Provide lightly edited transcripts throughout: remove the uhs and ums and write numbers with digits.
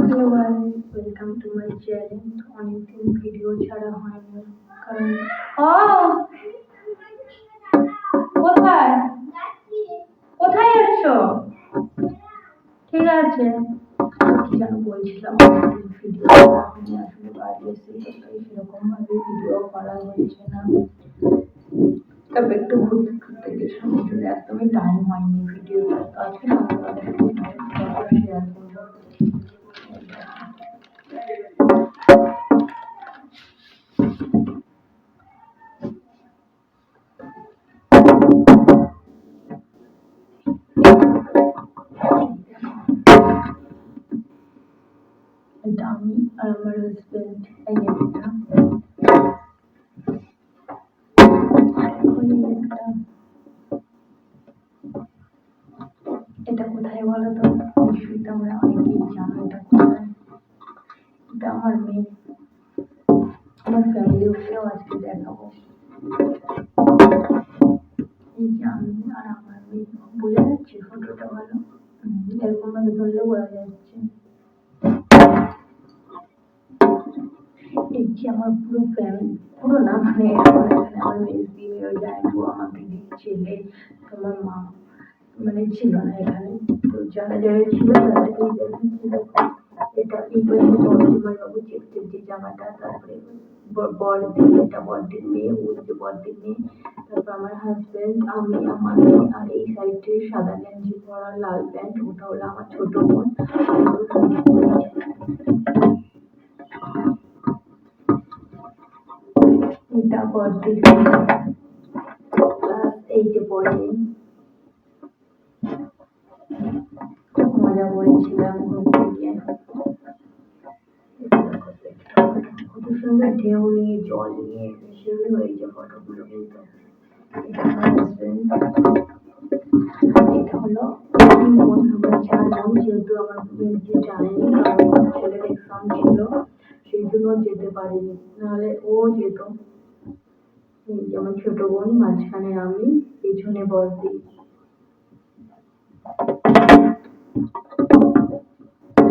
Hello guys, welcome to my channel. অনেকদিন video ছাড়া হয়নি কারণ ও কোথায় কোথায় যাচ্ছ? ঠিক আছে, কি যেন বলছিলাম, ভিডিও ছাড়া হয়নি। আসলে বাড়ি এসে সেরকম ভাবে ভিডিও করা হয়েছে না। তবে একটু ঘুরতে ঘুরতে গেছিলাম, ওই জন্য একদমই টাইম হয়নি ভিডিও। আজকে না শেয়ার করবো। এটা আমি আর আমার হাজবেন্ড, এই একটা এটা কোথায় বলো তো? নিশ্চয়ই তোমরা অনেকেই জানো এটা কোথায়। এটা আমার মেয়ে, আমার ফ্যামিলিকেও আজকে দেখাবো। এই যে আমি আর আমার মেয়ে, বোঝা যাচ্ছে ফটোটা ভালো? এরকম ভাবে ধরলেও বোঝা যাচ্ছে। এই যে আমার পুরো ফ্যামিলি, পুরো না মানে আমার মেজদি, মেয়ের জামাইবু, আমার দিদির ছেলে, আমার মা মানে ছিল না এখানে। তো যারা যারা ছিল তাদেরকেই দেখাচ্ছি। দেখো, এটা এই পাশে বড় বাবু চেকতে যে জামাটা, তারপরে বড়দি, এটা বড়দির মেয়ে, ওই যে বড়দির মেয়ে, তারপর আমার হাজবেন্ড, আমি, আমার মেয়ে, আর এই সাইডে সাদা গেঞ্জি পরা লাল প্যান্ট, ওটা হলো আমার ছোট বোন। এটা বড়দির এই যে বড়দিন, খুব মজা করেছিলাম ঘুরতে গিয়ে। কত সুন্দর ঢেউ নিয়ে, জল নিয়ে ভেসে হয়েছে ফটোগুলো। কিন্তু এটা আমার হাজবেন্ড, এটা হলো তিন বোন, আমরা চার বোন। যেহেতু আমার মেয়েকে জানেনি, কারণ ছেলের এক্সাম ছিল, সেই জন্য যেতে পারিনি, নাহলে ও যেত। এই যে আমার ছোট বোন, মাঝখানে আমি, পেছনে বড়দি।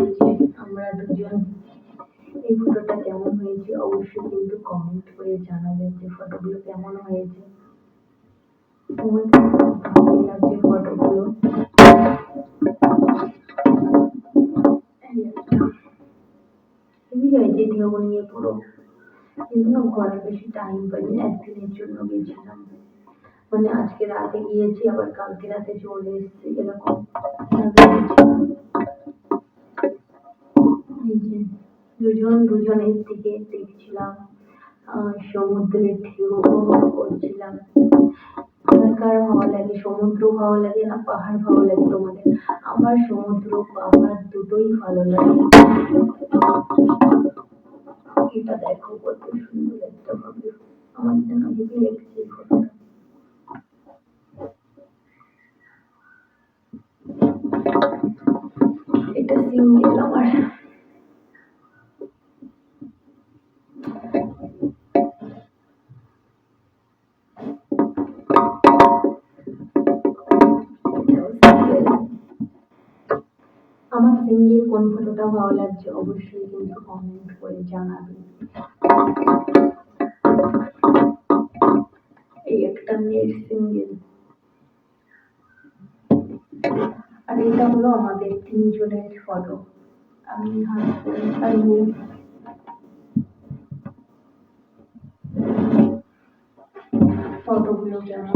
এই যে আমরা দুজন। এই ফটোটা কেমন হয়েছে অবশ্যই কিন্তু কমেন্ট করে জানাবেন যে ফটোগুলো কেমন হয়েছে। তোমার ভালো লাগছে ফটোগুলো? হেভি হয়েছে ঢেউ নিয়ে পুরো। কিন্তু না ঘরে বেশি টাইম পাইনি, একদিনের জন্য গেছিলাম। মানে আজকে রাতে গিয়েছি, আবার কালকে রাতে চলে এসেছি, এরকম এই যে দুজন দুজনের দিকে দেখছিলাম, সমুদ্রের ঢেউ উপভোগ করছিলাম। কার ভালো লাগে, সমুদ্র ভালো লাগে না পাহাড় ভালো লাগে তোমাদের? আমার সমুদ্র পাহাড় দুটোই ভালো লাগে। এটা দেখো কত সুন্দর একটা ভাবে, আমার যেন হেভি লাগছে ফটোটা। এটা সিঙ্গেল আমার। আমার সিঙ্গেল কোন ফটোটা ভালো লাগছে অবশ্যই কিন্তু কমেন্ট করে জানাবেন। এই একটা মেয়ের সিঙ্গেল, আর এটা হলো আমাদের তিনজনের ফটো, আমি, হাজবেন্ড আর মেয়ে। ফটোগুলো কেমন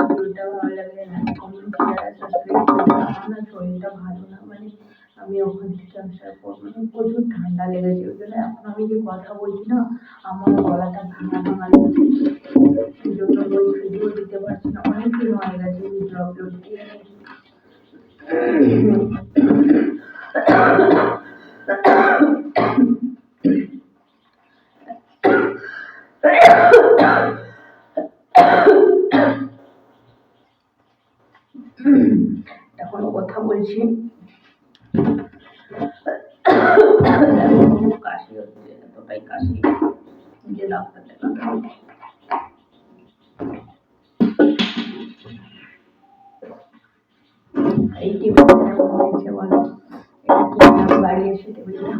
ভিডিওটা ভালো লাগলে লাইক কমেন্ট শেয়ার সাবস্ক্রাইব করতে। আমার না শরীরটা ভালো না, মানে আমি ওখান থেকে আসার পর মানে প্রচুর ঠান্ডা লেগেছে, ওই জন্য এখন আমি যে কথা বলছি না, আমার গলাটা ভাঙা ভাঙা লাগছে। এই জন্য রোজ ভিডিও দিতে পারছি না, অনেক দিন হয়ে গেছে ভিডিও আপলোড দিয়ে। এখনো কথা বলছি, খুব কাশি হচ্ছে, এতটাই কাশি যে ডাক্তার দেখাতে হবে। এই টেবিলটা কেমন হয়েছে বলো, এটা কিনলাম বাড়ি এসে টেবিলটা।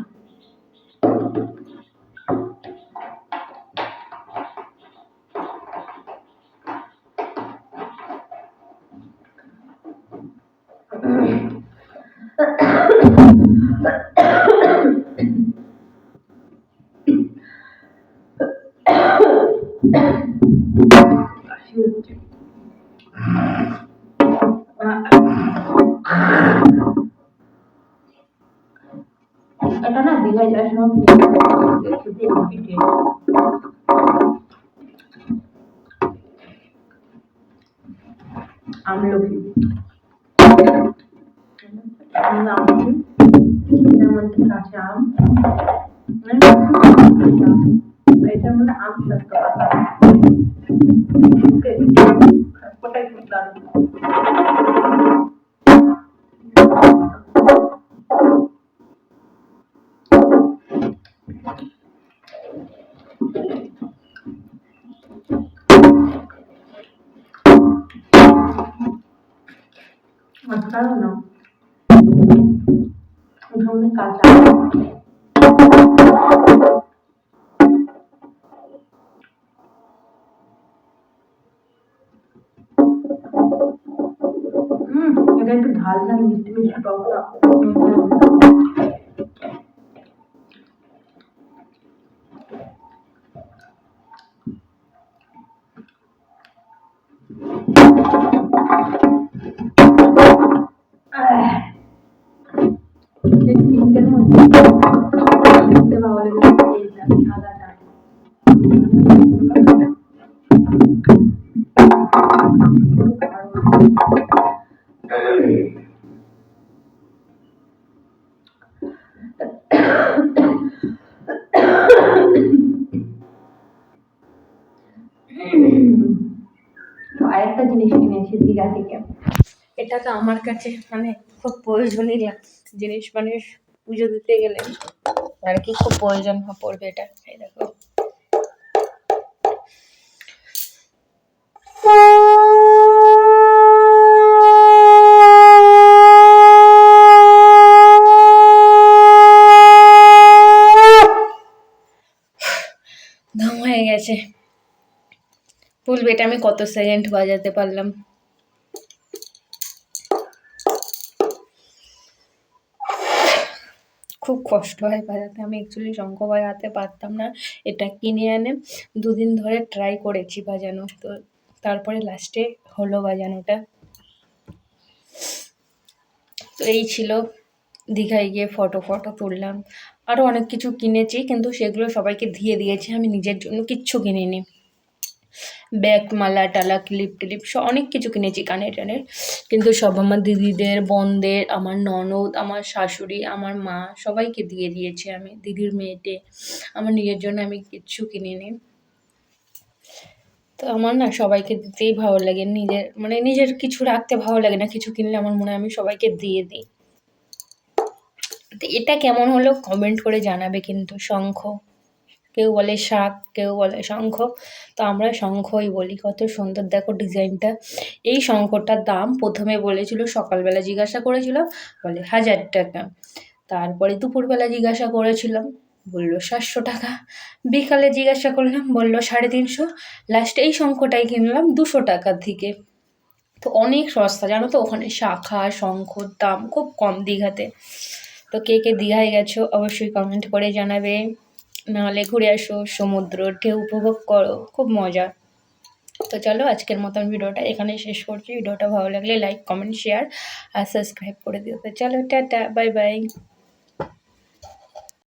এটা না দীঘায় যাওয়ার সময় খেতে হেভি টেস্ট। আমলকি আমলকি এটার মধ্যে কাঁচা আম, এটার মধ্যে আম সত্য ওটাই খুব দারুণ। মাঝখানে না ওটার মধ্যে কাঁচা এটা একটু ঝাল ঝাল মিষ্টি মিষ্টি টকটা তিনটের মধ্যে দেখতে ভালো লেগেছে সাদাটা। আরেকটা জিনিস কিনেছি দীঘা থেকে, এটা তো আমার কাছে মানে খুব প্রয়োজনীয় জিনিস, মানে পুজো দিতে গেলে আর কি খুব প্রয়োজন পড়বে এটা। এই দেখো ধম হয়ে গেছে। বলবে এটা আমি কত সেকেন্ড বাজাতে পারলাম। খুব কষ্ট হয় বাজাতে, আমি অ্যাকচুয়ালি শঙ্খ বাজাতে পারতাম না। এটা কিনে এনে 2 দিন ধরে ট্রাই করেছি বাজানো, তো তারপরে লাস্টে হলো বাজানোটা। তো এই ছিল দীঘায় গিয়ে ফটো তুললাম। আরও অনেক কিছু কিনেছি কিন্তু সেগুলো সবাইকে দিয়ে দিয়েছি, আমি নিজের জন্য কিচ্ছু কিনিনি। ব্যাগ, মালা টালা, ক্লিপ টিলিপ অনেক কিছু কিনেছি কানের টানের, কিন্তু সব আমার দিদিদের, বোনদের, আমার ননদ, আমার শাশুড়ি, আমার মা সবাইকে দিয়ে দিয়েছি আমি, দিদির মেয়েটে। আমার নিজের জন্য আমি কিচ্ছু কিনিনি। তো আমার না সবাইকে দিতেই ভালো লাগে, নিজের কিছু রাখতে ভালো লাগে না, কিছু কিনলে আমার মনে হয় আমি সবাইকে দিয়ে দিই। তো এটা কেমন হলো কমেন্ট করে জানাবে কিন্তু। শঙ্খ, কেউ বলে শাক, কেউ বলে শঙ্খ, তো আমরা শঙ্খই বলি। কত সুন্দর দেখো ডিজাইনটা। এই শঙ্খটার দাম প্রথমে বলেছিল, সকালবেলা জিজ্ঞাসা করেছিল বলে 1000 টাকা, তারপরে দুপুরবেলা জিজ্ঞাসা করেছিলাম বললো 700 টাকা, বিকালে জিজ্ঞাসা করলাম বললো 350, লাস্টে এই শঙ্খটাই কিনলাম 200 টাকার থেকে। তো অনেক সস্তা জানো তো, ওখানে শাখা শঙ্খর দাম খুব কম দীঘাতে। তো কে কে দীঘায় গেছো অবশ্যই কমেন্ট করে জানাবে, নাহলে ঘুরে আসো, সমুদ্র ঢেউ উপভোগ করো, খুব মজা। তো চলো আজকের মতন ভিডিওটা এখানেই শেষ করছি। ভিডিওটা ভালো লাগলে লাইক কমেন্ট শেয়ার আর সাবস্ক্রাইব করে দিও। তো চলো টাটা, বাই বাই।